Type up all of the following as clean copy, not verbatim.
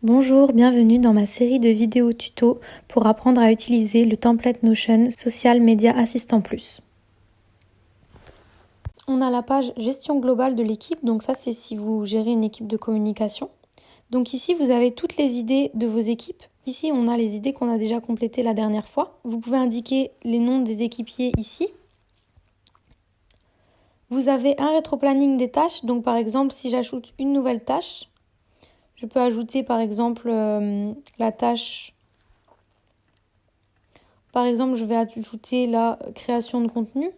Bonjour, bienvenue dans ma série de vidéos tuto pour apprendre à utiliser le template Notion Social Media Assistant Plus. On a la page gestion globale de l'équipe, donc ça c'est si vous gérez une équipe de communication. Donc ici vous avez toutes les idées de vos équipes. Ici on a les idées qu'on a déjà complétées la dernière fois. Vous pouvez indiquer les noms des équipiers ici. Vous avez un rétro-planning des tâches, donc par exemple si j'ajoute une nouvelle tâche, je peux ajouter par exemple la tâche. Par exemple, je vais ajouter la création de contenu.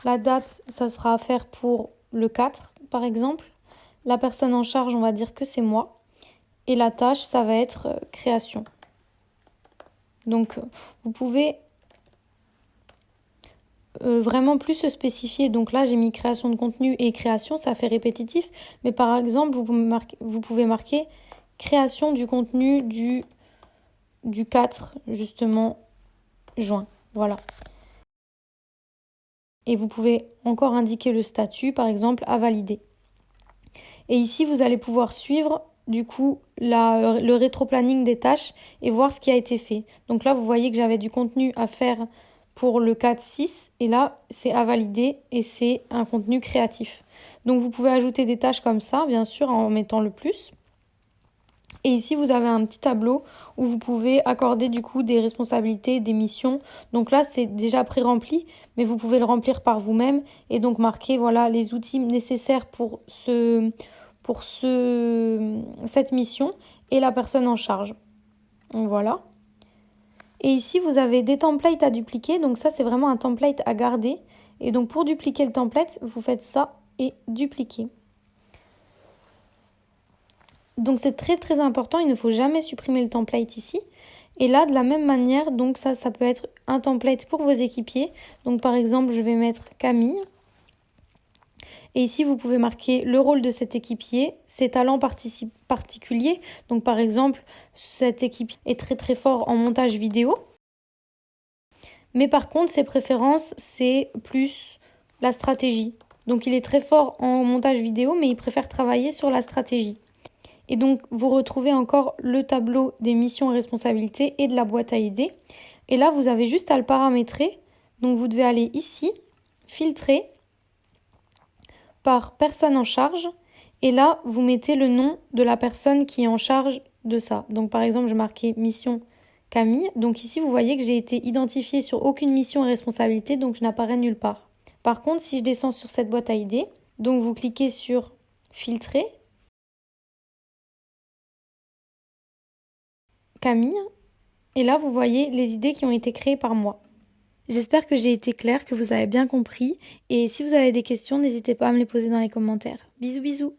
La date, ça sera à faire pour le 4, par exemple. La personne en charge, on va dire que c'est moi. Et la tâche, ça va être création. Donc, vous pouvez vraiment plus se spécifier. Donc là, j'ai mis création de contenu et création, ça fait répétitif. Mais par exemple, vous pouvez marquer création du contenu du 4, justement, juin. Voilà. Et vous pouvez encore indiquer le statut, par exemple, à valider. Et ici, vous allez pouvoir suivre du coup le rétro-planning des tâches et voir ce qui a été fait. Donc là, vous voyez que j'avais du contenu à faire pour le 4-6 et là, c'est à valider et c'est un contenu créatif. Donc vous pouvez ajouter des tâches comme ça, bien sûr, en mettant le plus. Et ici, vous avez un petit tableau où vous pouvez accorder du coup des responsabilités, des missions. Donc là, c'est déjà pré-rempli, mais vous pouvez le remplir par vous-même et donc marquer voilà, les outils nécessaires pour cette mission et la personne en charge. Donc voilà. Et ici, vous avez des templates à dupliquer. Donc ça, c'est vraiment un template à garder. Et donc pour dupliquer le template, vous faites ça et dupliquer. Donc c'est très très important, il ne faut jamais supprimer le template ici. Et là, de la même manière, donc ça peut être un template pour vos équipiers. Donc par exemple, je vais mettre Camille. Et ici, vous pouvez marquer le rôle de cet équipier, ses talents particuliers. Donc par exemple, cet équipier est très très fort en montage vidéo. Mais par contre, ses préférences, c'est plus la stratégie. Donc il est très fort en montage vidéo, mais il préfère travailler sur la stratégie. Et donc, vous retrouvez encore le tableau des missions et responsabilités et de la boîte à idées. Et là, vous avez juste à le paramétrer. Donc, vous devez aller ici, filtrer par personne en charge. Et là, vous mettez le nom de la personne qui est en charge de ça. Donc, par exemple, je marquais mission Camille. Donc ici, vous voyez que j'ai été identifiée sur aucune mission et responsabilité, donc je n'apparais nulle part. Par contre, si je descends sur cette boîte à idées, donc vous cliquez sur filtrer. Camille, et là vous voyez les idées qui ont été créées par moi. J'espère que j'ai été claire, que vous avez bien compris, et si vous avez des questions, n'hésitez pas à me les poser dans les commentaires. Bisous bisous.